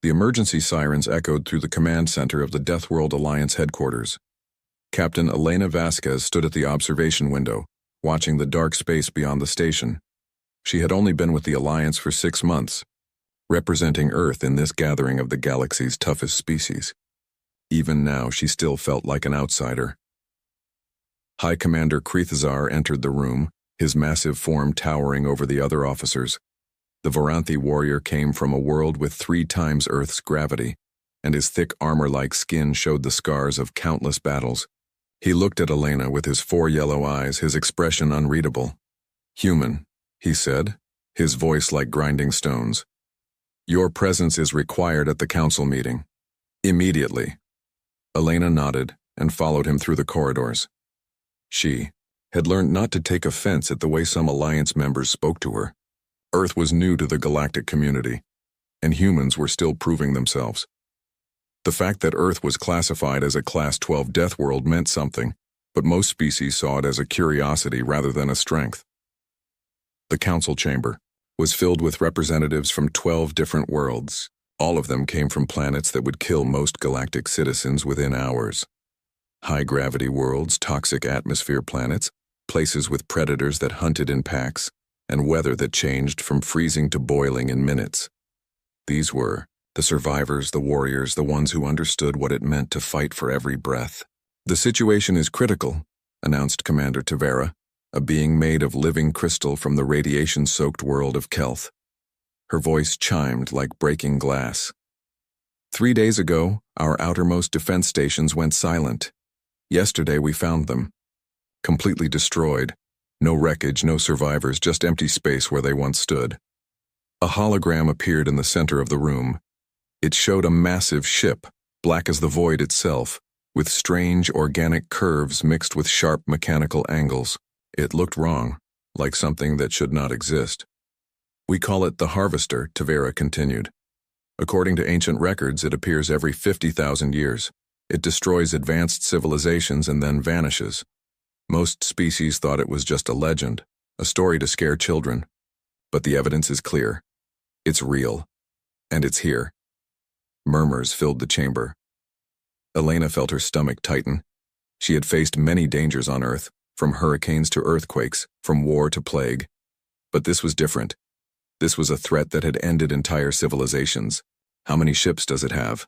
The emergency sirens echoed through the command center of the Deathworld Alliance headquarters. Captain Elena Vasquez stood at the observation window, watching the dark space beyond the station. She had only been with the Alliance for 6 months, representing Earth in this gathering of the galaxy's toughest species. Even now, she still felt like an outsider. High Commander Krethazar entered the room, his massive form towering over the other officers. The Varanthi warrior came from a world with 3 times Earth's gravity, and his thick armor-like skin showed the scars of countless battles. He looked at Elena with his 4 yellow eyes, his expression unreadable. "Human," he said, his voice like grinding stones. "Your presence is required at the council meeting. Immediately." Elena nodded and followed him through the corridors. She had learned not to take offense at the way some Alliance members spoke to her. Earth was new to the galactic community, and humans were still proving themselves. The fact that Earth was classified as a Class 12 death world meant something, but most species saw it as a curiosity rather than a strength. The council chamber was filled with representatives from 12 different worlds. All of them came from planets that would kill most galactic citizens within hours. High-gravity worlds, toxic atmosphere planets, places with predators that hunted in packs, and weather that changed from freezing to boiling in minutes. These were the survivors, the warriors, the ones who understood what it meant to fight for every breath. "The situation is critical," announced Commander Tavera, a being made of living crystal from the radiation-soaked world of Kelth. Her voice chimed like breaking glass. 3 days ago, our outermost defense stations went silent. Yesterday we found them. Completely destroyed. No wreckage, no survivors, just empty space where they once stood. A hologram appeared in the center of the room. It showed a massive ship, black as the void itself, with strange organic curves mixed with sharp mechanical angles. It looked wrong, like something that should not exist. "We call it the Harvester," Tavera continued. "According to ancient records, it appears every 50,000 years. It destroys advanced civilizations and then vanishes. Most species thought it was just a legend, a story to scare children. But the evidence is clear. It's real. And it's here." Murmurs filled the chamber. Elena felt her stomach tighten. She had faced many dangers on Earth, from hurricanes to earthquakes, from war to plague. But this was different. This was a threat that had ended entire civilizations. "How many ships does it have?"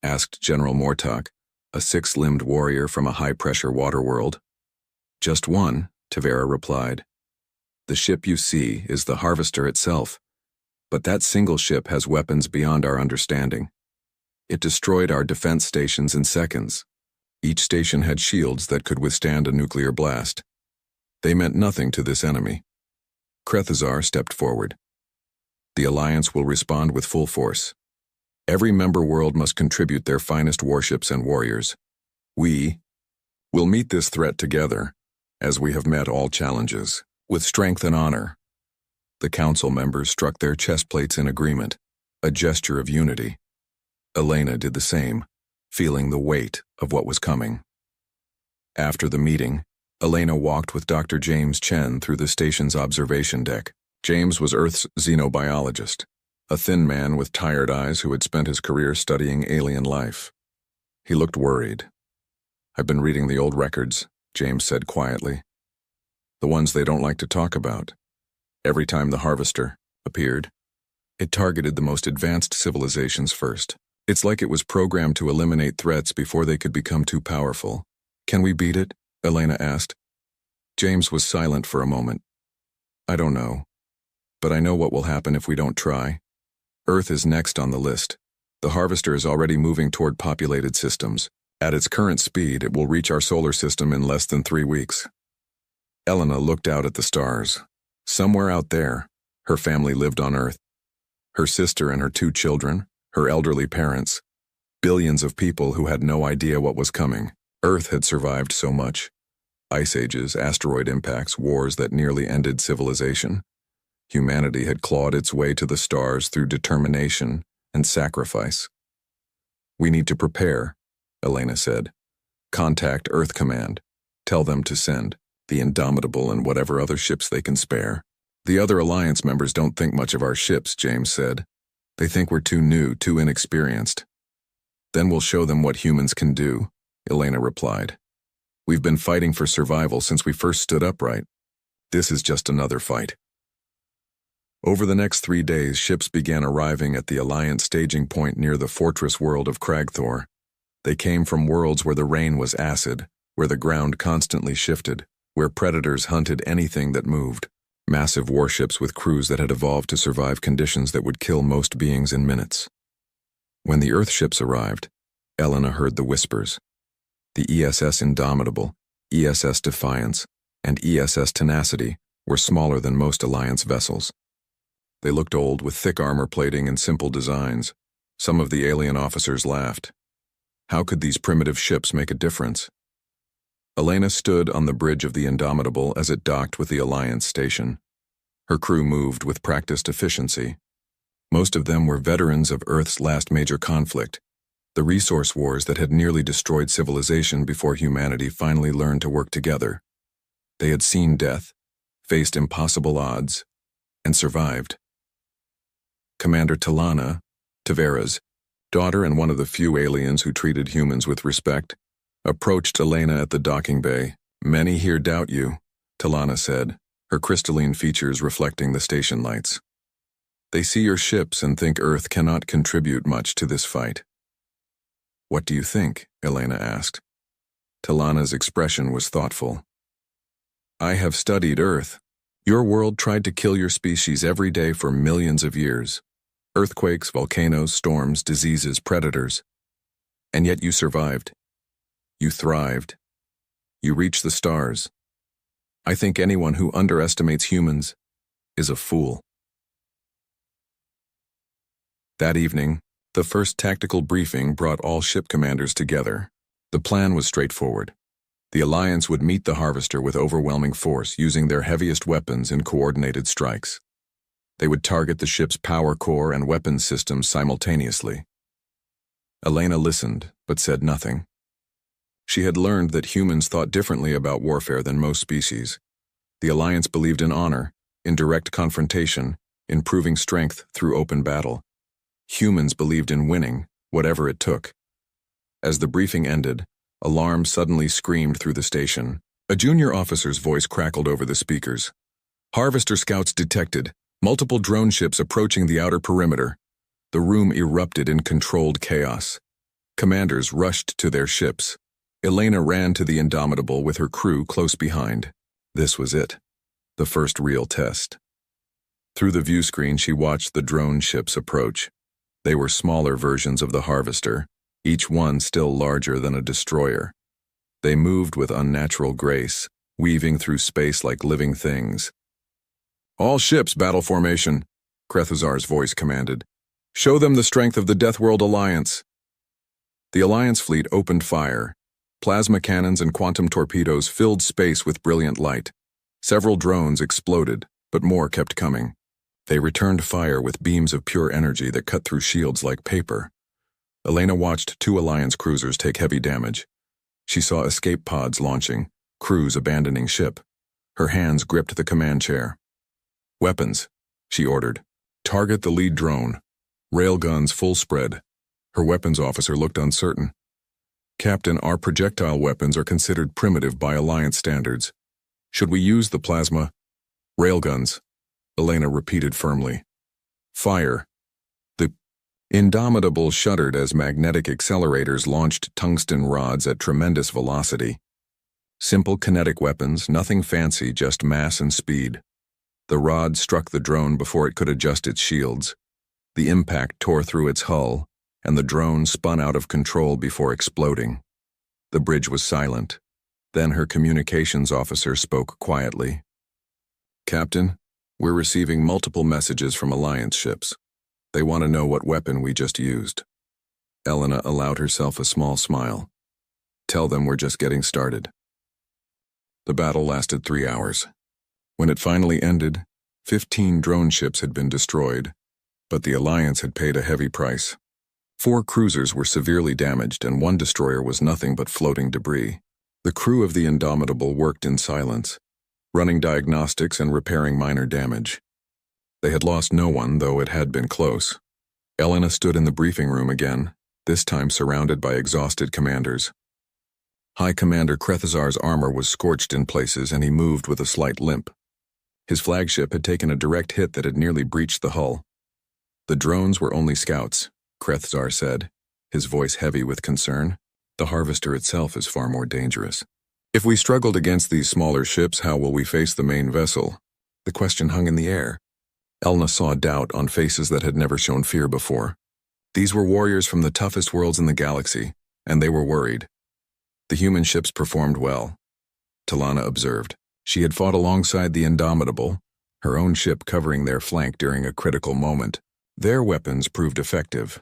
asked General Mortok, a 6-limbed warrior from a high-pressure water world. "Just one," Tavera replied. "The ship you see is the Harvester itself, but that single ship has weapons beyond our understanding. It destroyed our defense stations in seconds. Each station had shields that could withstand a nuclear blast. They meant nothing to this enemy." Krethazar stepped forward. "The Alliance will respond with full force. Every member world must contribute their finest warships and warriors. We will meet this threat together, as we have met all challenges, with strength and honor." The council members struck their chest plates in agreement, a gesture of unity. Elena did the same, feeling the weight of what was coming. After the meeting, Elena walked with Dr. James Chen through the station's observation deck. James was Earth's xenobiologist, a thin man with tired eyes who had spent his career studying alien life. He looked worried. "I've been reading the old records," James said quietly. "The ones they don't like to talk about. Every time the Harvester appeared, it targeted the most advanced civilizations first. It's like it was programmed to eliminate threats before they could become too powerful." "Can we beat it?" Elena asked. James was silent for a moment. "I don't know, but I know what will happen if we don't try. Earth is next on the list. The Harvester is already moving toward populated systems. At its current speed, it will reach our solar system in less than 3 weeks." Elena looked out at the stars. Somewhere out there, her family lived on Earth. Her sister and her 2 children, her elderly parents, billions of people who had no idea what was coming. Earth had survived so much. Ice ages, asteroid impacts, wars that nearly ended civilization. Humanity had clawed its way to the stars through determination and sacrifice. "We need to prepare," Elena said. "Contact Earth Command. Tell them to send the Indomitable and whatever other ships they can spare." "The other Alliance members don't think much of our ships," James said. They think we're too new, too inexperienced. Then we'll show them what humans can do, Elena replied. We've been fighting for survival since we first stood upright. This is just another fight. Over the next 3 days, ships began arriving at the Alliance staging point near the fortress world of Cragthor. They came from worlds where the rain was acid, where the ground constantly shifted, where predators hunted anything that moved. Massive warships with crews that had evolved to survive conditions that would kill most beings in minutes. When the Earth ships arrived, Elena heard the whispers. The ESS Indomitable, ESS Defiance, and ESS Tenacity were smaller than most Alliance vessels. They looked old, with thick armor plating and simple designs. Some of the alien officers laughed. How could these primitive ships make a difference? Elena stood on the bridge of the Indomitable as it docked with the Alliance station. Her crew moved with practiced efficiency. Most of them were veterans of Earth's last major conflict, the resource wars that had nearly destroyed civilization before humanity finally learned to work together. They had seen death, faced impossible odds, and survived. Commander Talana, Tavera's daughter and one of the few aliens who treated humans with respect, approached Elena at the docking bay. Many here doubt you, Talana said, her crystalline features reflecting the station lights. They see your ships and think Earth cannot contribute much to this fight. What do you think? Elena asked. Talana's expression was thoughtful. I have studied Earth. Your world tried to kill your species every day for millions of years. Earthquakes, volcanoes, storms, diseases, predators. And yet you survived. You thrived. You reached the stars. I think anyone who underestimates humans is a fool. That evening, the first tactical briefing brought all ship commanders together. The plan was straightforward. The Alliance would meet the Harvester with overwhelming force, using their heaviest weapons in coordinated strikes. They would target the ship's power core and weapons systems simultaneously. Elena listened, but said nothing. She had learned that humans thought differently about warfare than most species. The Alliance believed in honor, in direct confrontation, in proving strength through open battle. Humans believed in winning, whatever it took. As the briefing ended, alarm suddenly screamed through the station. A junior officer's voice crackled over the speakers. Harvester scouts detected, multiple drone ships approaching the outer perimeter. The room erupted in controlled chaos. Commanders rushed to their ships. Elena ran to the Indomitable with her crew close behind. This was it, the first real test. Through the view screen, she watched the drone ships approach. They were smaller versions of the Harvester, each one still larger than a destroyer. They moved with unnatural grace, weaving through space like living things. All ships, battle formation, Krethazar's voice commanded. Show them the strength of the Deathworld Alliance. The Alliance fleet opened fire. Plasma cannons and quantum torpedoes filled space with brilliant light. Several drones exploded, but more kept coming. They returned fire with beams of pure energy that cut through shields like paper. Elena watched 2 Alliance cruisers take heavy damage. She saw escape pods launching, crews abandoning ship. Her hands gripped the command chair. Weapons, she ordered. Target the lead drone. Railguns full spread. Her weapons officer looked uncertain. Captain, our projectile weapons are considered primitive by Alliance standards. Should we use the plasma? Railguns, Elena repeated firmly. Fire. The Indomitable shuddered as magnetic accelerators launched tungsten rods at tremendous velocity. Simple kinetic weapons, nothing fancy, just mass and speed. The rod struck the drone before it could adjust its shields. The impact tore through its hull, and the drone spun out of control before exploding. The bridge was silent. Then her communications officer spoke quietly. Captain, we're receiving multiple messages from Alliance ships. They want to know what weapon we just used. Elena allowed herself a small smile. Tell them we're just getting started. The battle lasted 3 hours. When it finally ended, 15 drone ships had been destroyed, but the Alliance had paid a heavy price. 4 cruisers were severely damaged and 1 destroyer was nothing but floating debris. The crew of the Indomitable worked in silence, running diagnostics and repairing minor damage. They had lost no one, though it had been close. Elena stood in the briefing room again, this time surrounded by exhausted commanders. High Commander Krethazar's armor was scorched in places and he moved with a slight limp. His flagship had taken a direct hit that had nearly breached the hull. The drones were only scouts, Krethazar said, his voice heavy with concern. The Harvester itself is far more dangerous. If we struggled against these smaller ships, how will we face the main vessel? The question hung in the air. Elena saw doubt on faces that had never shown fear before. These were warriors from the toughest worlds in the galaxy, and they were worried. The human ships performed well, Talana observed. She had fought alongside the Indomitable, her own ship covering their flank during a critical moment. Their weapons proved effective.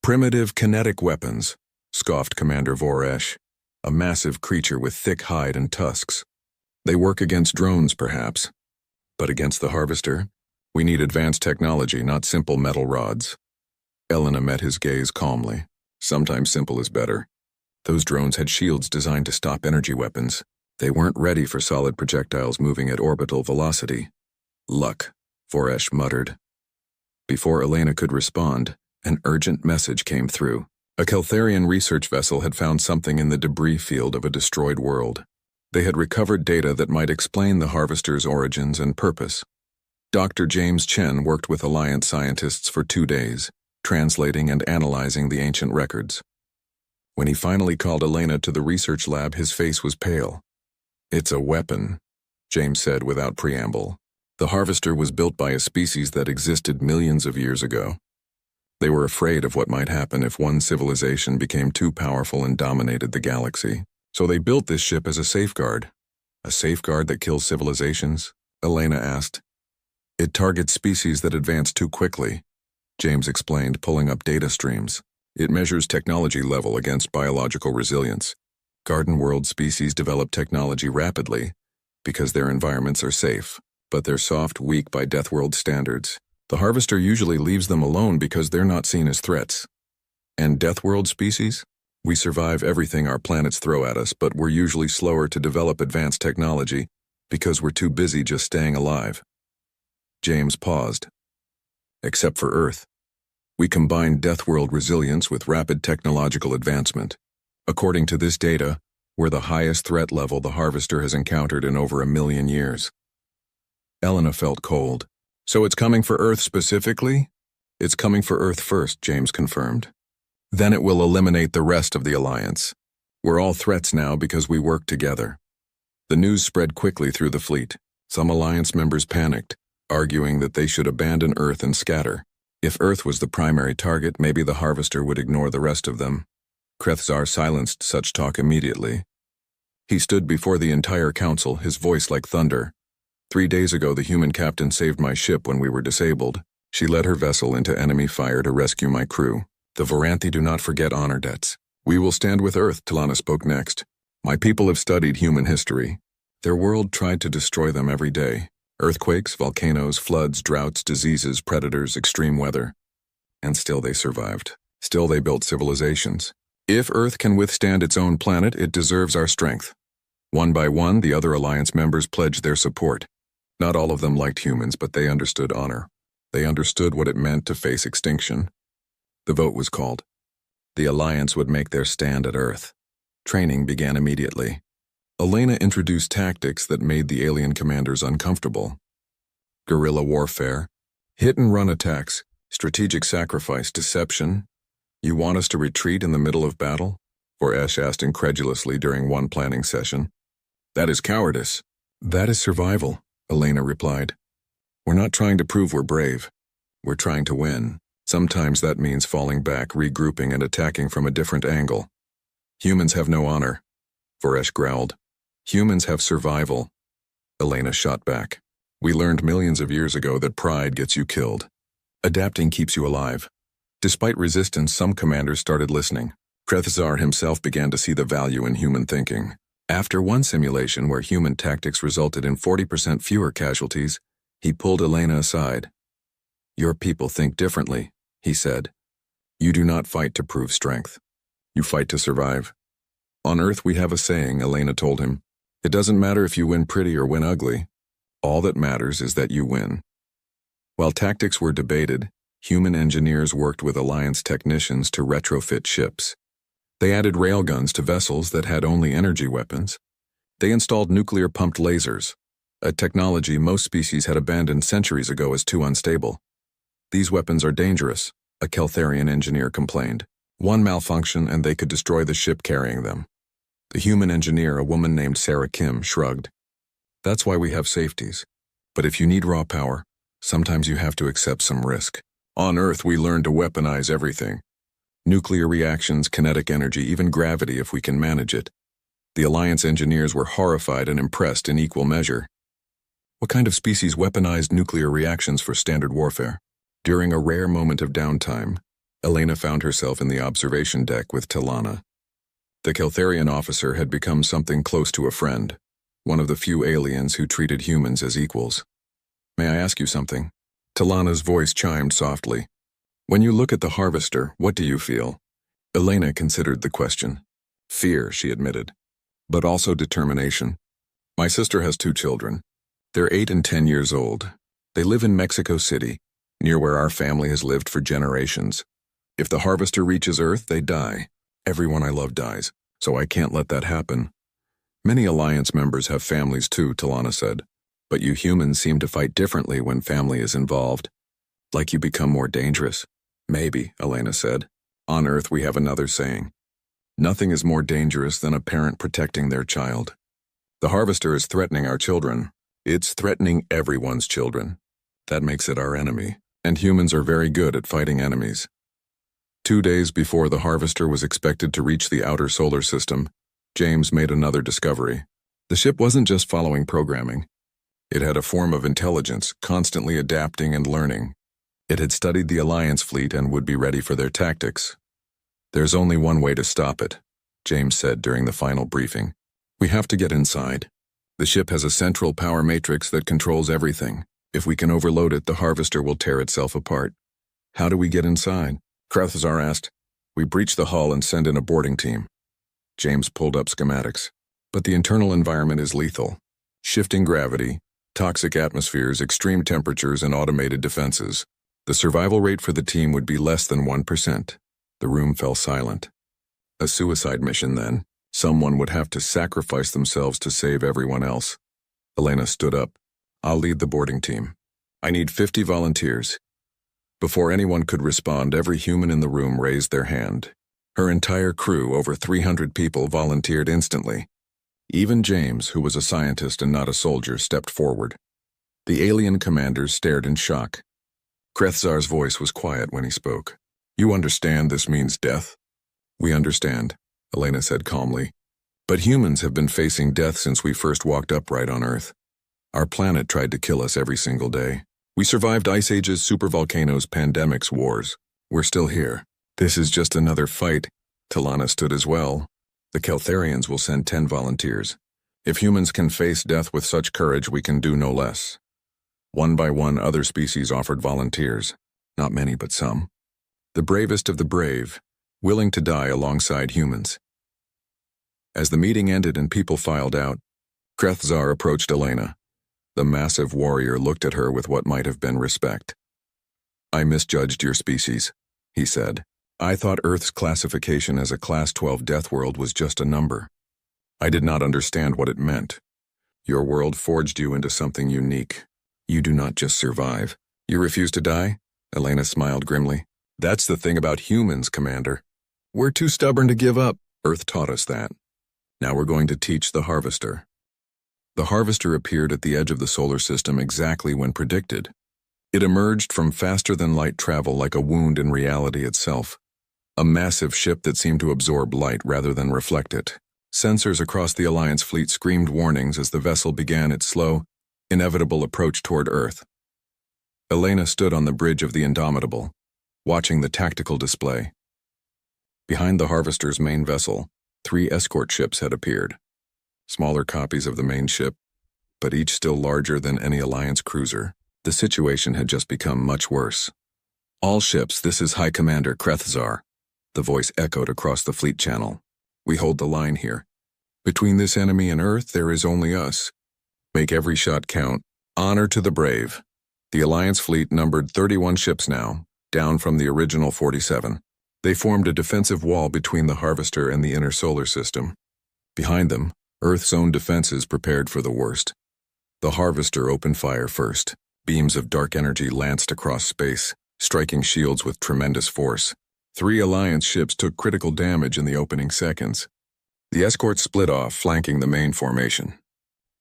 Primitive kinetic weapons, scoffed Commander Voresh, a massive creature with thick hide and tusks. They work against drones, perhaps. But against the Harvester, we need advanced technology, not simple metal rods. Elena met his gaze calmly. Sometimes simple is better. Those drones had shields designed to stop energy weapons. They weren't ready for solid projectiles moving at orbital velocity. Luck, Voresh muttered. Before Elena could respond, an urgent message came through. A Keltharian research vessel had found something in the debris field of a destroyed world. They had recovered data that might explain the Harvester's origins and purpose. Dr. James Chen worked with Alliance scientists for 2 days, translating and analyzing the ancient records. When he finally called Elena to the research lab, his face was pale. "It's a weapon," James said without preamble. The Harvester was built by a species that existed millions of years ago. They were afraid of what might happen if one civilization became too powerful and dominated the galaxy. So they built this ship as a safeguard. A safeguard that kills civilizations? Elena asked. It targets species that advance too quickly, James explained, pulling up data streams. It measures technology level against biological resilience. Garden world species develop technology rapidly because their environments are safe, but they're soft, weak by Deathworld standards. The Harvester usually leaves them alone because they're not seen as threats. And Deathworld species? We survive everything our planets throw at us, but we're usually slower to develop advanced technology because we're too busy just staying alive. James paused. Except for Earth. We combine Deathworld resilience with rapid technological advancement. According to this data, we're the highest threat level the Harvester has encountered in over 1 million years. Elena felt cold. So it's coming for Earth specifically? It's coming for Earth first, James confirmed. Then it will eliminate the rest of the Alliance. We're all threats now because we work together. The news spread quickly through the fleet. Some Alliance members panicked, arguing that they should abandon Earth and scatter. If Earth was the primary target, maybe the Harvester would ignore the rest of them. Krethazar silenced such talk immediately. He stood before the entire council, his voice like thunder. 3 days ago, the human captain saved my ship when we were disabled. She led her vessel into enemy fire to rescue my crew. The Voranthi do not forget honor debts. We will stand with Earth, Talana spoke next. My people have studied human history. Their world tried to destroy them every day. Earthquakes, volcanoes, floods, droughts, diseases, predators, extreme weather. And still they survived. Still they built civilizations. If Earth can withstand its own planet, it deserves our strength. One by one, the other Alliance members pledged their support. Not all of them liked humans, but they understood honor. They understood what it meant to face extinction. The vote was called. The Alliance would make their stand at Earth. Training began immediately. Elena introduced tactics that made the alien commanders uncomfortable. Guerrilla warfare, hit-and-run attacks, strategic sacrifice, deception. You want us to retreat in the middle of battle? Voresh asked incredulously during one planning session. That is cowardice. That is survival, Elena replied. We're not trying to prove we're brave. We're trying to win. Sometimes that means falling back, regrouping, and attacking from a different angle. Humans have no honor, Voresh growled. Humans have survival. Elena shot back. We learned millions of years ago that pride gets you killed. Adapting keeps you alive. Despite resistance, some commanders started listening. Krethazar himself began to see the value in human thinking. After one simulation where human tactics resulted in 40% fewer casualties, he pulled Elena aside. Your people think differently, he said. You do not fight to prove strength. You fight to survive. On Earth we have a saying, Elena told him. It doesn't matter if you win pretty or win ugly. All that matters is that you win. While tactics were debated, Human engineers worked with Alliance technicians to retrofit ships. They added railguns to vessels that had only energy weapons. They installed nuclear-pumped lasers, a technology most species had abandoned centuries ago as too unstable. "These weapons are dangerous," a Keltharian engineer complained. "One malfunction and they could destroy the ship carrying them." The human engineer, a woman named Sarah Kim, shrugged. "That's why we have safeties. But if you need raw power, sometimes you have to accept some risk. On Earth, we learn to weaponize everything. Nuclear reactions, kinetic energy, even gravity if we can manage it." The Alliance engineers were horrified and impressed in equal measure. What kind of species weaponized nuclear reactions for standard warfare? During a rare moment of downtime, Elena found herself in the observation deck with Talana. The Keltharian officer had become something close to a friend, one of the few aliens who treated humans as equals. "May I ask you something?" Talana's voice chimed softly. "When you look at the Harvester, what do you feel?" Elena considered the question. "Fear," she admitted, "but also determination. My sister has 2 children. They're 8 and 10 years old. They live in Mexico City, near where our family has lived for generations. If the Harvester reaches Earth, they die. Everyone I love dies, so I can't let that happen." "Many Alliance members have families too," Talana said. "But you humans seem to fight differently when family is involved. Like you become more dangerous." "Maybe," Elena said. "On Earth we have another saying. Nothing is more dangerous than a parent protecting their child. The Harvester is threatening our children. It's threatening everyone's children. That makes it our enemy, and humans are very good at fighting enemies." 2 days before the Harvester was expected to reach the outer solar system, James made another discovery. The ship wasn't just following programming. It had a form of intelligence, constantly adapting and learning. It had studied the Alliance fleet and would be ready for their tactics. "There's only one way to stop it," James said during the final briefing. "We have to get inside. The ship has a central power matrix that controls everything. If we can overload it, the Harvester will tear itself apart." "How do we get inside?" Krethzar asked. "We breach the hull and send in a boarding team." James pulled up schematics. "But the internal environment is lethal. Shifting gravity, toxic atmospheres, extreme temperatures, and automated defenses. The survival rate for the team would be less than 1%. The room fell silent. "A suicide mission, then. Someone would have to sacrifice themselves to save everyone else." Elena stood up. "I'll lead the boarding team. I need 50 volunteers." Before anyone could respond, every human in the room raised their hand. Her entire crew, over 300 people, volunteered instantly. Even James, who was a scientist and not a soldier, stepped forward. The alien commanders stared in shock. Krethzar's voice was quiet when he spoke. "You understand this means death?" "We understand," Elena said calmly. "But humans have been facing death since we first walked upright on Earth. Our planet tried to kill us every single day. We survived ice ages, supervolcanoes, pandemics, wars. We're still here. This is just another fight." Talana stood as well. "The Keltharians will send 10 volunteers. If humans can face death with such courage, we can do no less." One by one, other species offered volunteers. Not many, but some. The bravest of the brave, willing to die alongside humans. As the meeting ended and people filed out, Krethzar approached Elena. The massive warrior looked at her with what might have been respect. "I misjudged your species," he said. "I thought Earth's classification as a Class 12 Deathworld was just a number. I did not understand what it meant. Your world forged you into something unique. You do not just survive. You refuse to die?" Elena smiled grimly. "That's the thing about humans, Commander. We're too stubborn to give up. Earth taught us that. Now we're going to teach the Harvester." The Harvester appeared at the edge of the solar system exactly when predicted. It emerged from faster-than-light travel like a wound in reality itself. A massive ship that seemed to absorb light rather than reflect it. Sensors across the Alliance fleet screamed warnings as the vessel began its slow, inevitable approach toward Earth. Elena stood on the bridge of the Indomitable, watching the tactical display. Behind the Harvester's main vessel, 3 escort ships had appeared. Smaller copies of the main ship, but each still larger than any Alliance cruiser. The situation had just become much worse. "All ships, this is High Commander Krethzar," the voice echoed across the fleet channel. "We hold the line here. Between this enemy and Earth, there is only us. Make every shot count. Honor to the brave." The Alliance fleet numbered 31 ships now, down from the original 47. They formed a defensive wall between the Harvester and the inner solar system. Behind them, Earth's own defenses prepared for the worst. The Harvester opened fire first. Beams of dark energy lanced across space, striking shields with tremendous force. 3 Alliance ships took critical damage in the opening seconds. The escorts split off, flanking the main formation.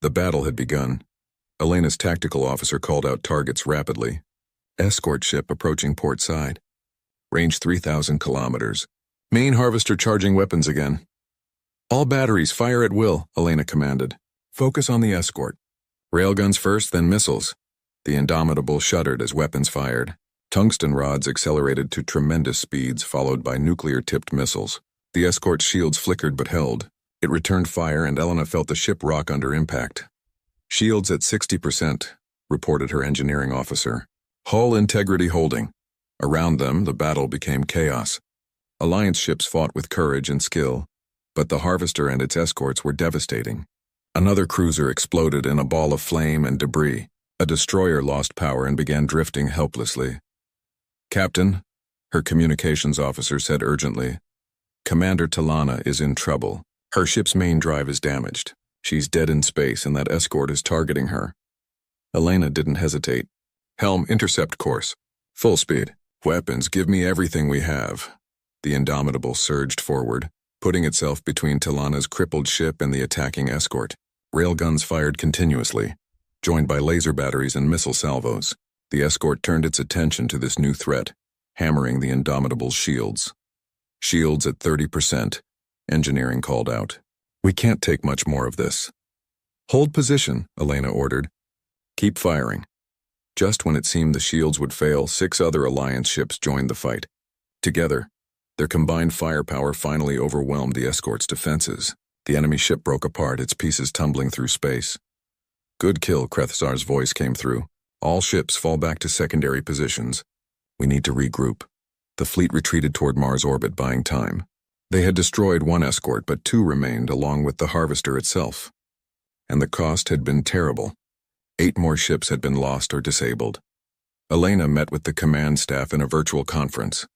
The battle had begun. Elena's tactical officer called out targets rapidly. Escort ship approaching port side. Range 3,000 kilometers. Main Harvester charging weapons again. All batteries fire at will, Elena commanded. Focus on the escort. Railguns first, then missiles. The Indomitable shuddered as weapons fired. Tungsten rods accelerated to tremendous speeds, followed by nuclear-tipped missiles. The escort's shields flickered but held. It returned fire, and Elena felt the ship rock under impact. Shields at 60%, reported her engineering officer. Hull integrity holding. Around them, the battle became chaos. Alliance ships fought with courage and skill, but the Harvester and its escorts were devastating. Another cruiser exploded in a ball of flame and debris. A destroyer lost power and began drifting helplessly. "Captain," her communications officer said urgently, "Commander Talana is in trouble. Her ship's main drive is damaged. She's dead in space and that escort is targeting her." Elena didn't hesitate. "Helm, intercept course. Full speed. Weapons, give me everything we have." The Indomitable surged forward, putting itself between Talana's crippled ship and the attacking escort. Railguns fired continuously, joined by laser batteries and missile salvos. The escort turned its attention to this new threat, hammering the Indomitable's shields. Shields at 30%, engineering called out. "We can't take much more of this." "Hold position," Elena ordered. "Keep firing." Just when it seemed the shields would fail, 6 other Alliance ships joined the fight. Together, their combined firepower finally overwhelmed the escort's defenses. The enemy ship broke apart, its pieces tumbling through space. "Good kill," Krethzar's voice came through. "All ships fall back to secondary positions. We need to regroup." The fleet retreated toward Mars orbit, buying time. They had destroyed 1 escort, but 2 remained, along with the Harvester itself. And the cost had been terrible. 8 more ships had been lost or disabled. Elena met with the command staff in a virtual conference.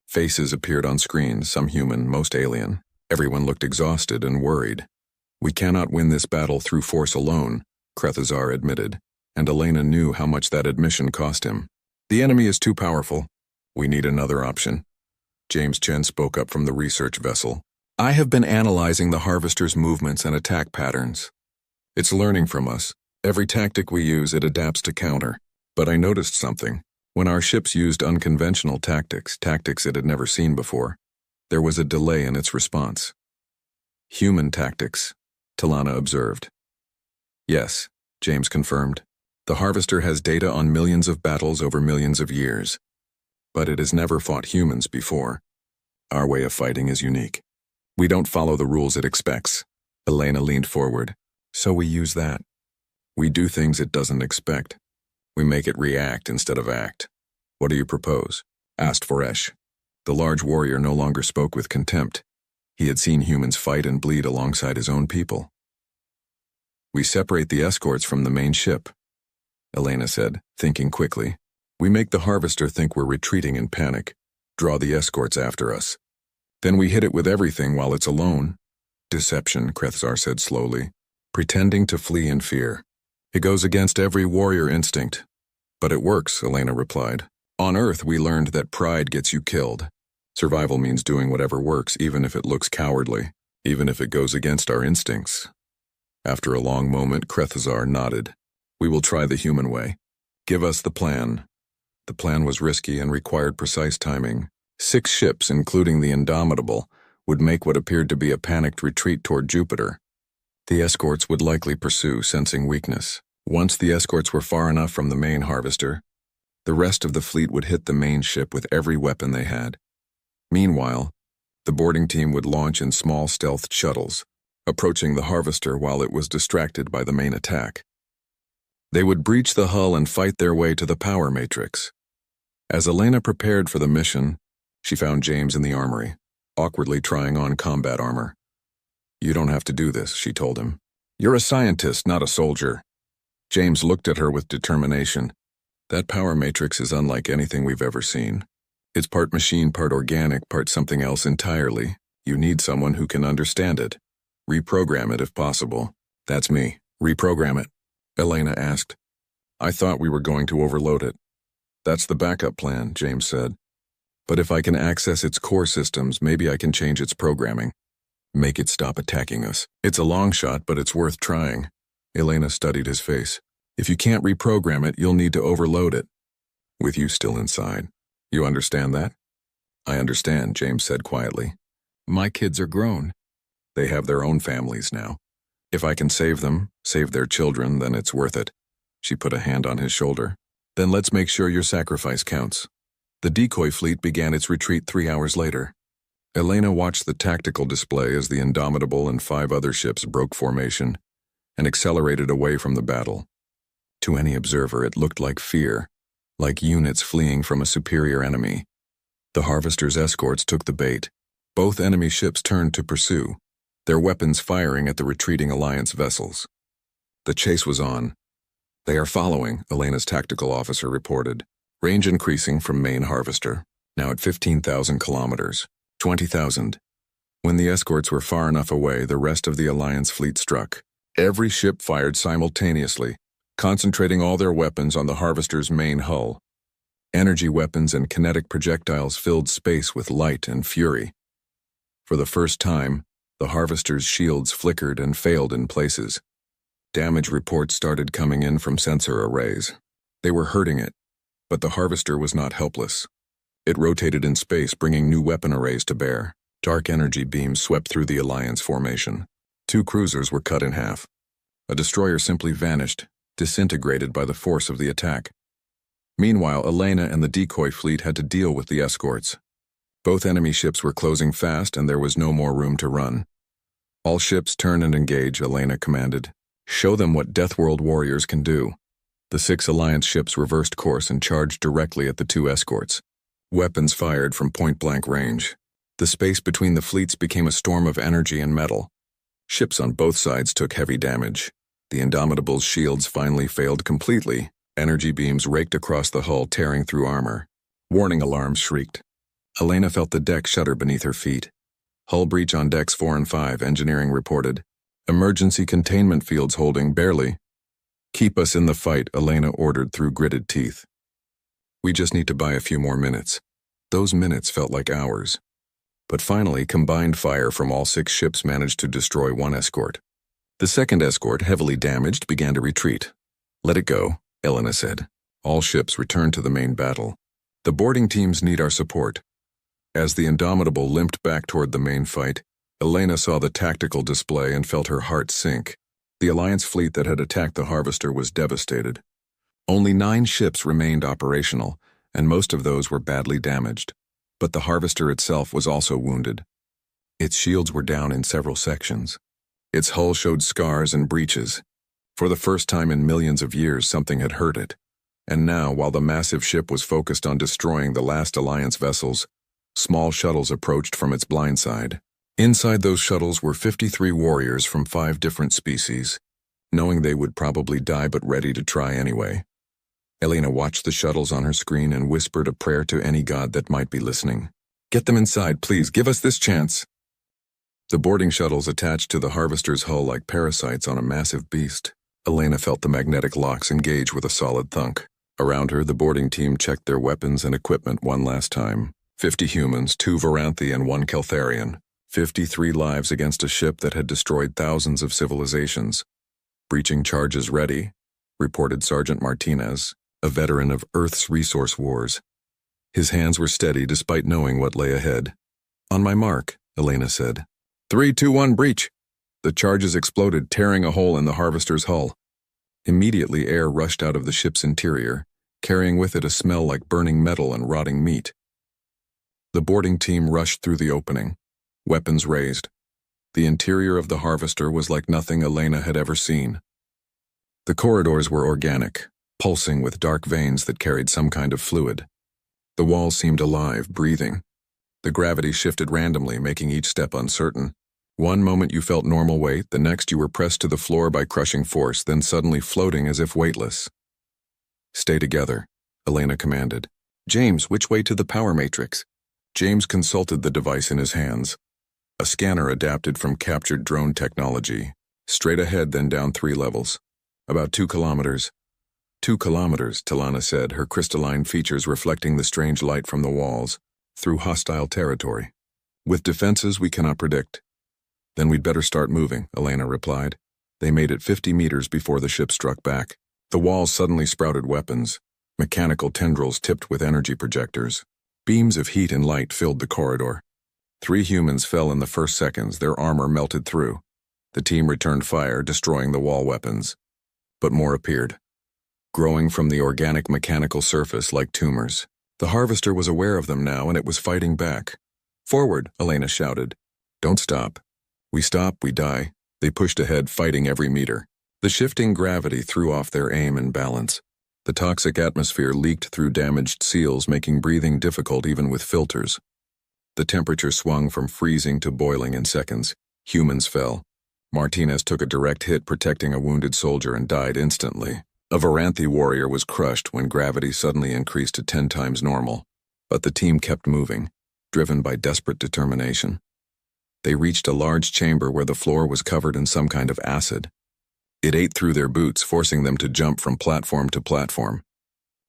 Faces appeared on screen, some human, most alien. Everyone looked exhausted and worried. "We cannot win this battle through force alone," Krethzar admitted, and Elena knew how much that admission cost him. "The enemy is too powerful. We need another option." James Chen spoke up from the research vessel. "I have been analyzing the Harvester's movements and attack patterns. It's learning from us. Every tactic we use, it adapts to counter. But I noticed something. When our ships used unconventional tactics it had never seen before, there was a delay in its response." "Human tactics," Talana observed. "Yes," James confirmed. "The Harvester has data on millions of battles over millions of years. But it has never fought humans before. Our way of fighting is unique. We don't follow the rules it expects." Elena leaned forward. "So we use that. We do things it doesn't expect. We make it react instead of act." "What do you propose?" asked Foresh. The large warrior no longer spoke with contempt. He had seen humans fight and bleed alongside his own people. "We separate the escorts from the main ship," Elena said, thinking quickly. "We make the Harvester think we're retreating in panic, draw the escorts after us. Then we hit it with everything while it's alone." "Deception," Krethzar said slowly. "Pretending to flee in fear. It goes against every warrior instinct." "But it works," Elena replied. "On Earth, we learned that pride gets you killed. Survival means doing whatever works, even if it looks cowardly, even if it goes against our instincts." After a long moment, Krethzar nodded. "We will try the human way. Give us the plan." The plan was risky and required precise timing. 6 ships, including the Indomitable, would make what appeared to be a panicked retreat toward Jupiter. The escorts would likely pursue, sensing weakness. Once the escorts were far enough from the main Harvester, the rest of the fleet would hit the main ship with every weapon they had. Meanwhile, the boarding team would launch in small stealth shuttles, approaching the Harvester while it was distracted by the main attack. They would breach the hull and fight their way to the power matrix. As Elena prepared for the mission, she found James in the armory, awkwardly trying on combat armor. "You don't have to do this," she told him. "You're a scientist, not a soldier." James looked at her with determination. "That power matrix is unlike anything we've ever seen. It's part machine, part organic, part something else entirely. You need someone who can understand it. Reprogram it if possible. That's me. Reprogram it, Elena asked. I thought we were going to overload it. That's the backup plan, James said. But if I can access its core systems, maybe I can change its programming. Make it stop attacking us. It's a long shot, but it's worth trying. Elena studied his face. If you can't reprogram it, you'll need to overload it. With you still inside. You understand that? I understand, James said quietly. My kids are grown. They have their own families now. If I can save them, save their children, then it's worth it. She put a hand on his shoulder. Then let's make sure your sacrifice counts. The decoy fleet began its retreat 3 hours later. Elena watched the tactical display as the Indomitable and 5 other ships broke formation and accelerated away from the battle. To any observer, it looked like fear, like units fleeing from a superior enemy. The Harvester's escorts took the bait. Both enemy ships turned to pursue, their weapons firing at the retreating Alliance vessels. The chase was on. They are following, Elena's tactical officer reported. Range increasing from main Harvester, now at 15,000 kilometers, 20,000. When the escorts were far enough away, the rest of the Alliance fleet struck. Every ship fired simultaneously, concentrating all their weapons on the Harvester's main hull. Energy weapons and kinetic projectiles filled space with light and fury. For the first time, the Harvester's shields flickered and failed in places. Damage reports started coming in from sensor arrays. They were hurting it, but the Harvester was not helpless. It rotated in space, bringing new weapon arrays to bear. Dark energy beams swept through the Alliance formation. 2 cruisers were cut in half. A destroyer simply vanished, disintegrated by the force of the attack. Meanwhile, Elena and the decoy fleet had to deal with the escorts. Both enemy ships were closing fast, and there was no more room to run. All ships turn and engage, Elena commanded. Show them what Deathworld warriors can do. The 6 Alliance ships reversed course and charged directly at the 2 escorts. Weapons fired from point-blank range. The space between the fleets became a storm of energy and metal. Ships on both sides took heavy damage. The Indomitable's shields finally failed completely. Energy beams raked across the hull, tearing through armor. Warning alarms shrieked. Elena felt the deck shudder beneath her feet. Hull breach on decks 4 and 5, engineering reported. Emergency containment fields holding, barely. Keep us in the fight, Elena ordered through gritted teeth. We just need to buy a few more minutes. Those minutes felt like hours. But finally, combined fire from all 6 ships managed to destroy 1 escort. The second escort, heavily damaged, began to retreat. Let it go, Elena said. All ships returned to the main battle. The boarding teams need our support. As the Indomitable limped back toward the main fight, Elena saw the tactical display and felt her heart sink. The Alliance fleet that had attacked the Harvester was devastated. Only 9 ships remained operational, and most of those were badly damaged. But the Harvester itself was also wounded. Its shields were down in several sections. Its hull showed scars and breaches. For the first time in millions of years, something had hurt it. And now, while the massive ship was focused on destroying the last Alliance vessels, small shuttles approached from its blind side. Inside those shuttles were 53 warriors from 5 different species, knowing they would probably die but ready to try anyway. Elena watched the shuttles on her screen and whispered a prayer to any god that might be listening. Get them inside, please, give us this chance. The boarding shuttles attached to the Harvester's hull like parasites on a massive beast. Elena felt the magnetic locks engage with a solid thunk. Around her, the boarding team checked their weapons and equipment one last time. 50 humans, 2 Varanthi and 1 Keltharian. 53 lives against a ship that had destroyed thousands of civilizations. Breaching charges ready, reported Sergeant Martinez, a veteran of Earth's resource wars. His hands were steady despite knowing what lay ahead. On my mark, Elena said. 3, 2, 1, breach. The charges exploded, tearing a hole in the Harvester's hull. Immediately, air rushed out of the ship's interior, carrying with it a smell like burning metal and rotting meat. The boarding team rushed through the opening, weapons raised. The interior of the Harvester was like nothing Elena had ever seen. The corridors were organic, pulsing with dark veins that carried some kind of fluid. The walls seemed alive, breathing. The gravity shifted randomly, making each step uncertain. One moment you felt normal weight, the next you were pressed to the floor by crushing force, then suddenly floating as if weightless. Stay together, Elena commanded. "James, which way to the power matrix?" James consulted the device in his hands. A scanner adapted from captured drone technology. Straight ahead, then down 3 levels. "About 2 kilometers. 2 kilometers, Talana said, her crystalline features reflecting the strange light from the walls. "Through hostile territory. With defenses we cannot predict." "Then we'd better start moving," Elena replied. They made it 50 meters before the ship struck back. The walls suddenly sprouted weapons, mechanical tendrils tipped with energy projectors. Beams of heat and light filled the corridor. 3 humans fell in the first seconds, their armor melted through. The team returned fire, destroying the wall weapons. But more appeared, growing from the organic mechanical surface like tumors. The Harvester was aware of them now, and it was fighting back. "Forward," Elena shouted. "Don't stop. We stop, we die." They pushed ahead, fighting every meter. The shifting gravity threw off their aim and balance. The toxic atmosphere leaked through damaged seals, making breathing difficult even with filters. The temperature swung from freezing to boiling in seconds. Humans fell. Martinez took a direct hit, protecting a wounded soldier, and died instantly. A Varanthi warrior was crushed when gravity suddenly increased to 10 times normal. But the team kept moving, driven by desperate determination. They reached a large chamber where the floor was covered in some kind of acid. It ate through their boots, forcing them to jump from platform to platform.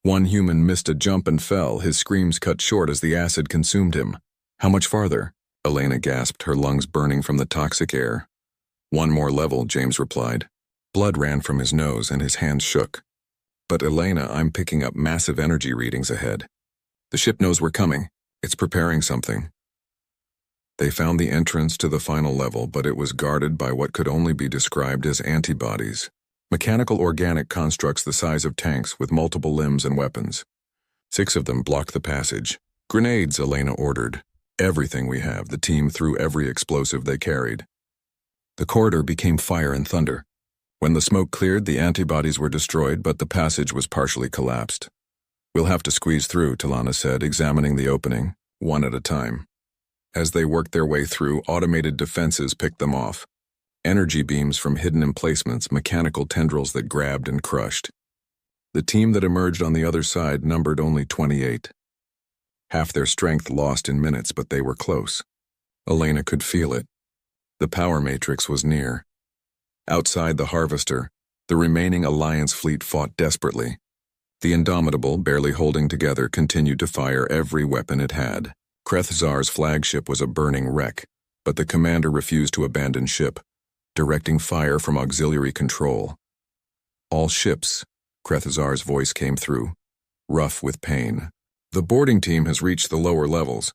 One human missed a jump and fell, his screams cut short as the acid consumed him. "How much farther?" Elena gasped, her lungs burning from the toxic air. "1 more level," James replied. Blood ran from his nose and his hands shook. "But Elena, I'm picking up massive energy readings ahead. The ship knows we're coming. It's preparing something." They found the entrance to the final level, but it was guarded by what could only be described as antibodies. Mechanical organic constructs the size of tanks with multiple limbs and weapons. 6 of them blocked the passage. "Grenades," Elena ordered. "Everything we have." The team threw every explosive they carried. The corridor became fire and thunder. When the smoke cleared, the antibodies were destroyed, but the passage was partially collapsed. "We'll have to squeeze through," Talana said, examining the opening, one at a time. As they worked their way through, automated defenses picked them off. Energy beams from hidden emplacements, mechanical tendrils that grabbed and crushed. The team that emerged on the other side numbered only 28. Half their strength lost in minutes, but they were close. Elena could feel it. The power matrix was near. Outside the Harvester, the remaining Alliance fleet fought desperately. The Indomitable, barely holding together, continued to fire every weapon it had. Krethzar's flagship was a burning wreck, but the commander refused to abandon ship, directing fire from auxiliary control. "All ships," Krethzar's voice came through, rough with pain. "The boarding team has reached the lower levels.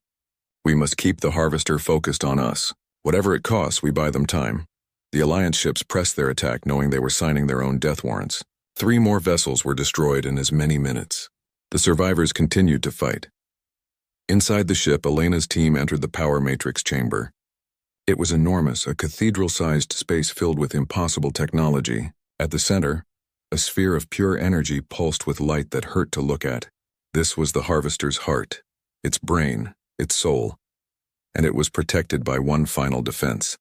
We must keep the Harvester focused on us. Whatever it costs, we buy them time." The Alliance ships pressed their attack, knowing they were signing their own death warrants. 3 more vessels were destroyed in as many minutes. The survivors continued to fight. Inside the ship, Elena's team entered the power matrix chamber. It was enormous, a cathedral-sized space filled with impossible technology. At the center, a sphere of pure energy pulsed with light that hurt to look at. This was the Harvester's heart, its brain, its soul, and it was protected by one final defense.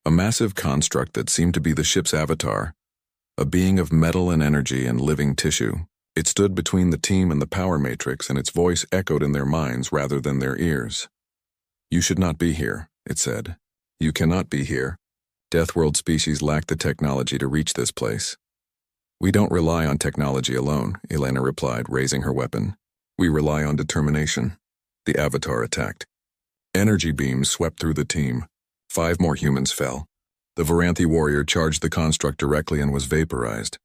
A massive construct that seemed to be the ship's avatar, a being of metal and energy and living tissue. It stood between the team and the power matrix, and its voice echoed in their minds rather than their ears. "You should not be here," it said. "You cannot be here. Deathworld species lack the technology to reach this place." "We don't rely on technology alone," Elena replied, raising her weapon. "We rely on determination." The avatar attacked. Energy beams swept through the team. 5 more humans fell. The Varanthi warrior charged the construct directly and was vaporized.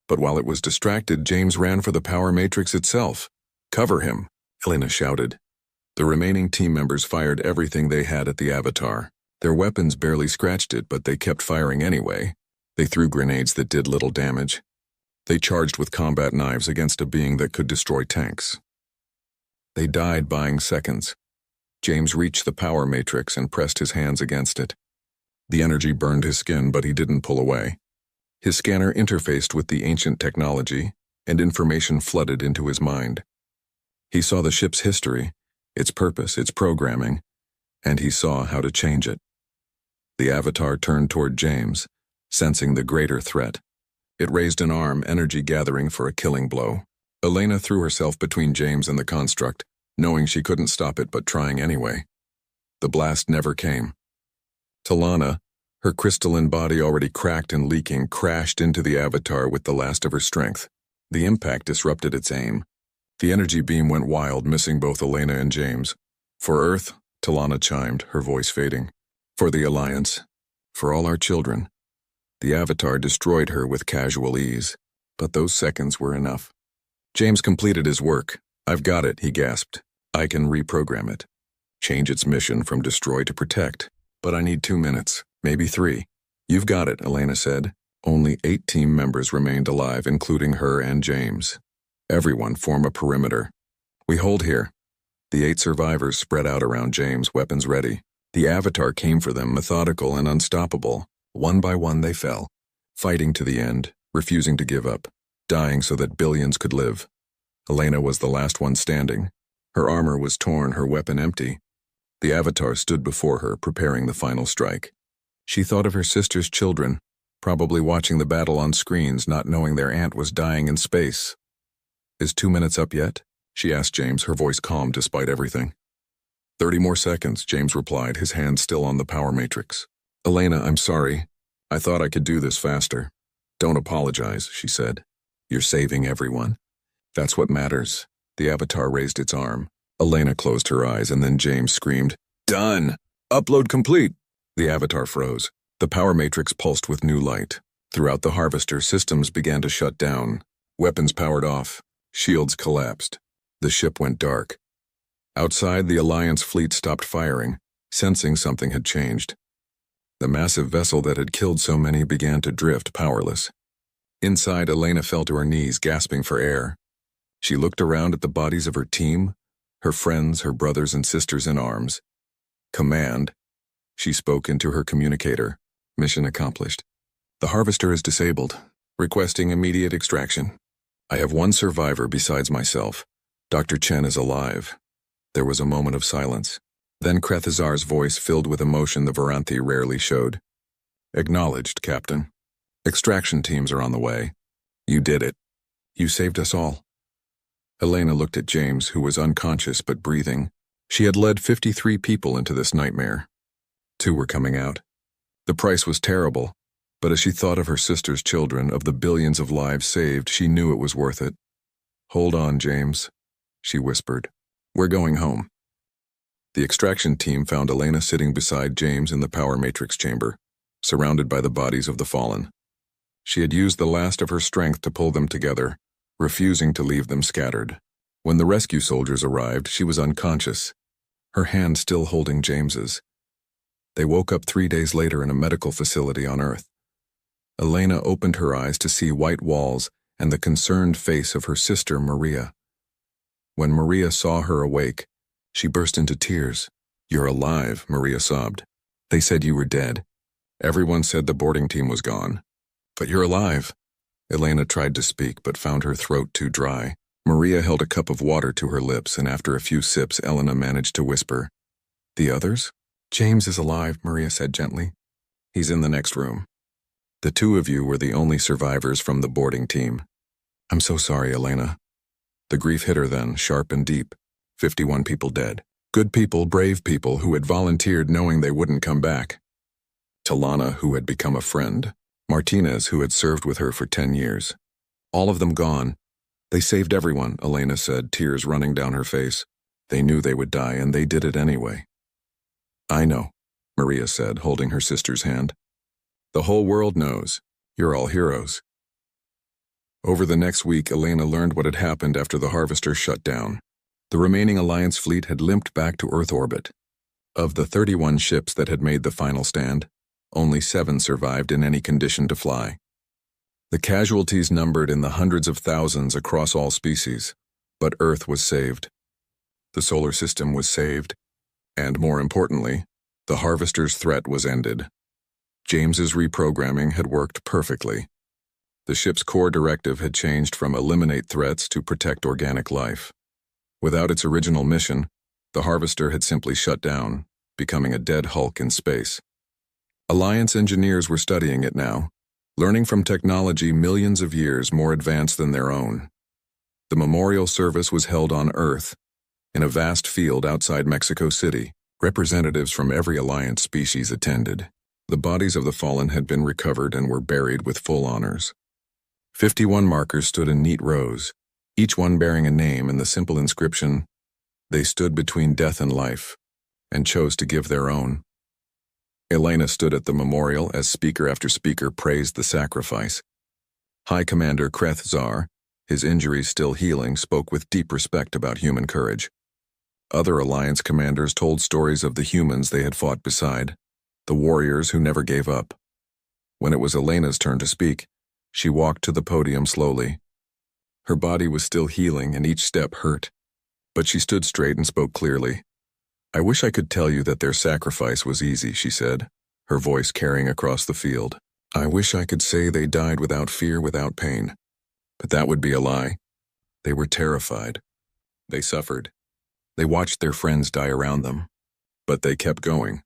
But while it was distracted, James ran for the power matrix itself. "Cover him," Elena shouted. The remaining team members fired everything they had at the avatar. Their weapons barely scratched it, but they kept firing anyway. They threw grenades that did little damage. They charged with combat knives against a being that could destroy tanks. They died buying seconds. James reached the power matrix and pressed his hands against it. The energy burned his skin, but he didn't pull away. His scanner interfaced with the ancient technology, and information flooded into his mind. He saw the ship's history, its purpose, its programming, and he saw how to change it. The avatar turned toward James, sensing the greater threat. It raised an arm, energy gathering for a killing blow. Elena threw herself between James and the construct, knowing she couldn't stop it but trying anyway. The blast never came. Talana, her crystalline body already cracked and leaking, crashed into the avatar with the last of her strength. The impact disrupted its aim. The energy beam went wild, missing both Elena and James. For Earth, Talana chimed, her voice fading. For the Alliance. For all our children. The avatar destroyed her with casual ease, but those seconds were enough. James completed his work. I've got it, he gasped. I can reprogram it. Change its mission from destroy to protect. But I need 2 minutes, maybe 3. You've got it, Elena said. Only 8 team members remained alive, including her and James. Everyone form a perimeter. We hold here. The 8 survivors spread out around James, weapons ready. The avatar came for them, methodical and unstoppable. One by one they fell, fighting to the end, refusing to give up, dying so that billions could live. Elena was the last one standing. Her armor was torn, her weapon empty. The avatar stood before her, preparing the final strike. She thought of her sister's children, probably watching the battle on screens, not knowing their aunt was dying in space. Is 2 minutes up yet? She asked James, her voice calm despite everything. 30 more seconds, James replied, his hand still on the power matrix. Elena, I'm sorry. I thought I could do this faster. Don't apologize, she said. You're saving everyone. That's what matters. The avatar raised its arm. Elena closed her eyes, and then James screamed, Done! Upload complete! The avatar froze. The power matrix pulsed with new light. Throughout the harvester, systems began to shut down. Weapons powered off. Shields collapsed. The ship went dark. Outside, the Alliance fleet stopped firing, sensing something had changed. The massive vessel that had killed so many began to drift, powerless. Inside, Elena fell to her knees, gasping for air. She looked around at the bodies of her team, her friends, her brothers and sisters in arms. Command. She spoke into her communicator. Mission accomplished. The harvester is disabled, requesting immediate extraction. I have 1 survivor besides myself. Dr. Chen is alive. There was a moment of silence. Then Krethazar's voice filled with emotion the Varanthi rarely showed. Acknowledged, Captain. Extraction teams are on the way. You did it. You saved us all. Elena looked at James, who was unconscious but breathing. She had led 53 people into this nightmare. 2 were coming out. The price was terrible, but as she thought of her sister's children, of the billions of lives saved, she knew it was worth it. Hold on, James, she whispered. We're going home. The extraction team found Elena sitting beside James in the power matrix chamber, surrounded by the bodies of the fallen. She had used the last of her strength to pull them together, refusing to leave them scattered. When the rescue soldiers arrived, she was unconscious, her hand still holding James's. They woke up 3 days later in a medical facility on Earth. Elena opened her eyes to see white walls and the concerned face of her sister, Maria. When Maria saw her awake, she burst into tears. You're alive, Maria sobbed. They said you were dead. Everyone said the boarding team was gone. But you're alive. Elena tried to speak, but found her throat too dry. Maria held a cup of water to her lips, and after a few sips, Elena managed to whisper, The others? James is alive, Maria said gently. He's in the next room. The 2 of you were the only survivors from the boarding team. I'm so sorry, Elena. The grief hit her then, sharp and deep. 51 people dead. Good people, brave people who had volunteered knowing they wouldn't come back. Talana, who had become a friend. Martinez, who had served with her for 10 years. All of them gone. They saved everyone, Elena said, tears running down her face. They knew they would die, and they did it anyway. I know, Maria said, holding her sister's hand. The whole world knows. You're all heroes. Over the next week, Elena learned what had happened after the harvester shut down. The remaining Alliance fleet had limped back to Earth orbit. Of the 31 ships that had made the final stand, only 7 survived in any condition to fly. The casualties numbered in the hundreds of thousands across all species, but Earth was saved. The solar system was saved, and more importantly, the harvester's threat was ended. James's reprogramming had worked perfectly. The ship's core directive had changed from eliminate threats to protect organic life. Without its original mission, the harvester had simply shut down, becoming a dead hulk in space. Alliance engineers were studying it now, learning from technology millions of years more advanced than their own. The memorial service was held on Earth, in a vast field outside Mexico City. Representatives from every Alliance species attended. The bodies of the fallen had been recovered and were buried with full honors. 51 markers stood in neat rows, each one bearing a name and the simple inscription, "They stood between death and life, and chose to give their own." Elena stood at the memorial as speaker after speaker praised the sacrifice. High Commander Krethzar, his injuries still healing, spoke with deep respect about human courage. Other Alliance commanders told stories of the humans they had fought beside, the warriors who never gave up. When it was Elena's turn to speak, she walked to the podium slowly. Her body was still healing and each step hurt, but she stood straight and spoke clearly. "I wish I could tell you that their sacrifice was easy," she said, her voice carrying across the field. "I wish I could say they died without fear, without pain. But that would be a lie. They were terrified. They suffered. They watched their friends die around them. But they kept going.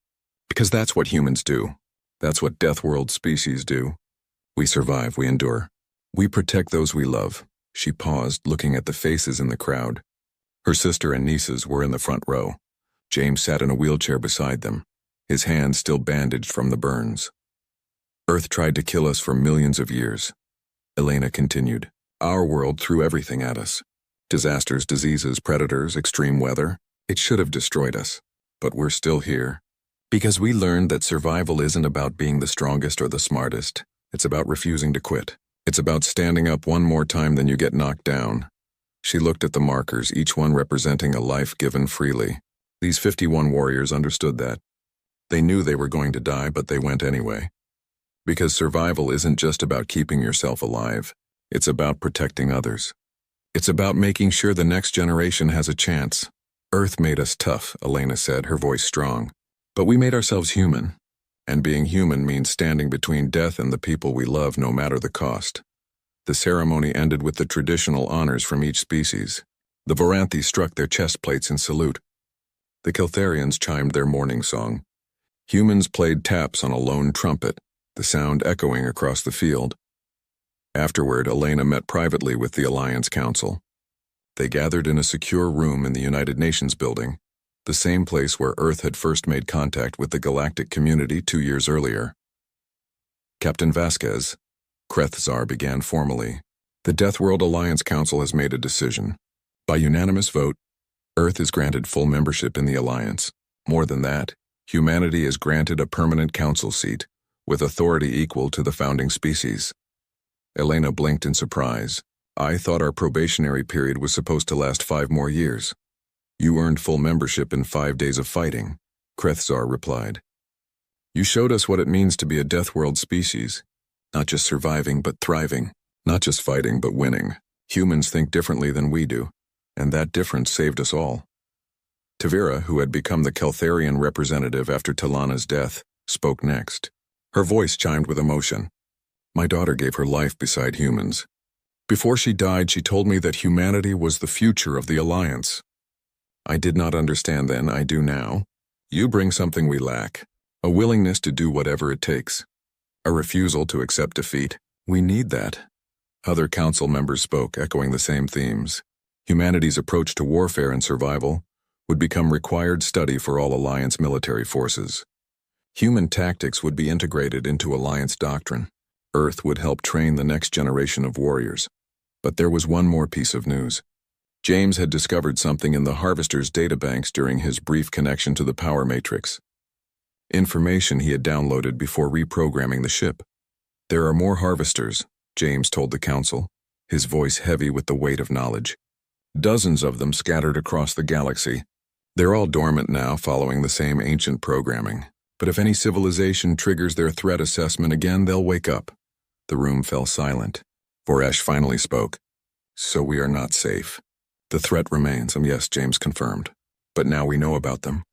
Because that's what humans do. That's what Deathworld species do. We survive, we endure. We protect those we love." She paused, looking at the faces in the crowd. Her sister and nieces were in the front row. James sat in a wheelchair beside them, his hands still bandaged from the burns. "Earth tried to kill us for millions of years," Elena continued. "Our world threw everything at us. Disasters, diseases, predators, extreme weather. It should have destroyed us. But we're still here. Because we learned that survival isn't about being the strongest or the smartest. It's about refusing to quit. It's about standing up one more time than you get knocked down." She looked at the markers, each one representing a life given freely. These 51 warriors understood that. They knew they were going to die, but they went anyway. Because survival isn't just about keeping yourself alive. It's about protecting others. It's about making sure the next generation has a chance. "Earth made us tough," Elena said, her voice strong. "But we made ourselves human. And being human means standing between death and the people we love no matter the cost." The ceremony ended with the traditional honors from each species. The Voranthi struck their chest plates in salute. The Keltharians chimed their morning song. Humans played taps on a lone trumpet, the sound echoing across the field. Afterward, Elena met privately with the Alliance Council. They gathered in a secure room in the United Nations building, the same place where Earth had first made contact with the galactic community 2 years earlier. "Captain Vasquez," Krethzar began formally, "the Deathworld Alliance Council has made a decision. By unanimous vote, Earth is granted full membership in the Alliance. More than that, humanity is granted a permanent council seat, with authority equal to the founding species." Elena blinked in surprise. "I thought our probationary period was supposed to last 5 more years." "You earned full membership in 5 days of fighting," Krethzar replied. "You showed us what it means to be a Deathworld species. Not just surviving, but thriving. Not just fighting, but winning. Humans think differently than we do, and that difference saved us all." Tavira, who had become the Keltharian representative after Talana's death, spoke next. Her voice chimed with emotion. "My daughter gave her life beside humans. Before she died, she told me that humanity was the future of the Alliance. I did not understand then, I do now. You bring something we lack, a willingness to do whatever it takes, a refusal to accept defeat. We need that." Other council members spoke, echoing the same themes. Humanity's approach to warfare and survival would become required study for all Alliance military forces. Human tactics would be integrated into Alliance doctrine. Earth would help train the next generation of warriors. But there was one more piece of news. James had discovered something in the Harvester's databanks during his brief connection to the power matrix. Information he had downloaded before reprogramming the ship. "There are more Harvesters," James told the council, his voice heavy with the weight of knowledge. "Dozens of them scattered across the galaxy. They're all dormant now, following the same ancient programming. But if any civilization triggers their threat assessment again, they'll wake up." The room fell silent. Voresh finally spoke. "So we are not safe. The threat remains," yes, James confirmed. "But now we know about them,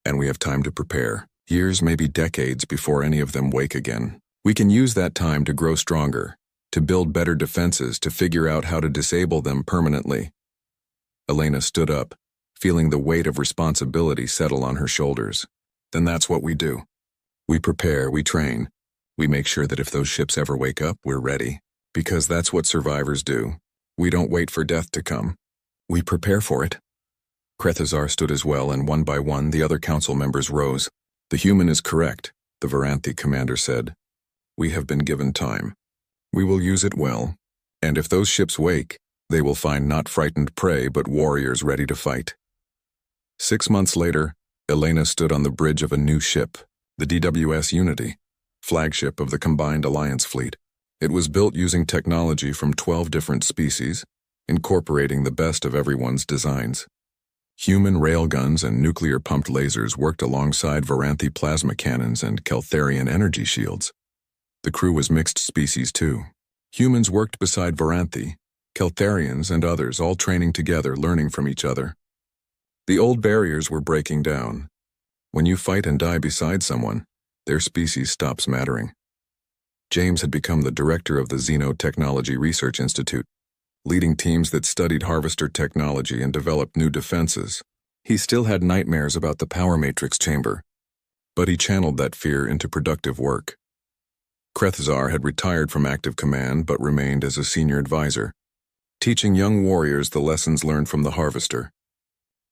and we have time to prepare. Years, maybe decades, before any of them wake again. We can use that time to grow stronger, to build better defenses, to figure out how to disable them permanently." Elena stood up, feeling the weight of responsibility settle on her shoulders. "Then that's what we do. We prepare, we train. We make sure that if those ships ever wake up, we're ready. Because that's what survivors do. We don't wait for death to come. We prepare for it. Krethazar stood as well, and one by one the other council members rose. The human is correct, the Varanthi commander said. We have been given time. We will use it well. And if those ships wake, they will find not frightened prey but warriors ready to fight. 6 months later, Elena stood on the bridge of a new ship, the DWS Unity, flagship of the combined Alliance fleet. It was built using technology from 12 different species, incorporating the best of everyone's designs. Human railguns and nuclear-pumped lasers worked alongside Varanthi plasma cannons and Keltharian energy shields. The crew was mixed species too. Humans worked beside Varanthi, Keltharians and others, all training together, learning from each other. The old barriers were breaking down. When you fight and die beside someone, their species stops mattering. James had become the director of the Xenotechnology Research Institute, leading teams that studied harvester technology and developed new defenses. He still had nightmares about the power matrix chamber, but he channeled that fear into productive work. Krethazar had retired from active command but remained as a senior advisor, teaching young warriors the lessons learned from the harvester.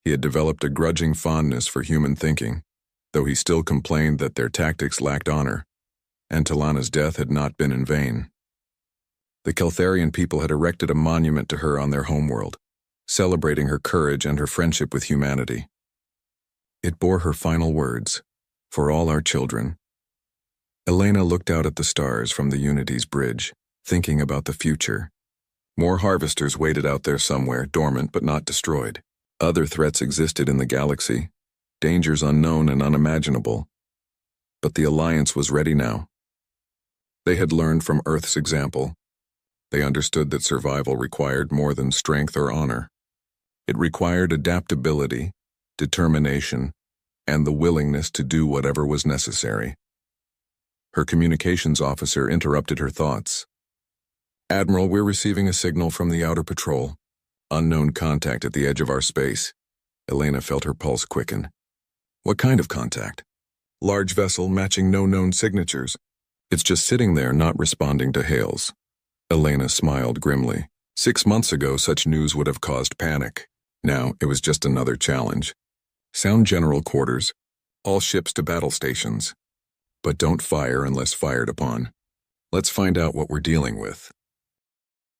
He had developed a grudging fondness for human thinking, though he still complained that their tactics lacked honor, and Talana's death had not been in vain. The Keltharian people had erected a monument to her on their homeworld, celebrating her courage and her friendship with humanity. It bore her final words, "For all our children." Elena looked out at the stars from the Unity's bridge, thinking about the future. More harvesters waited out there somewhere, dormant but not destroyed. Other threats existed in the galaxy, dangers unknown and unimaginable. But the Alliance was ready now. They had learned from Earth's example. They understood that survival required more than strength or honor. It required adaptability, determination, and the willingness to do whatever was necessary. Her communications officer interrupted her thoughts. "Admiral, we're receiving a signal from the outer patrol. Unknown contact at the edge of our space." Elena felt her pulse quicken. "What kind of contact?" "Large vessel matching no known signatures. It's just sitting there, not responding to hails." Elena smiled grimly. 6 months ago, such news would have caused panic. Now, it was just another challenge. "Sound general quarters. All ships to battle stations. But don't fire unless fired upon. Let's find out what we're dealing with."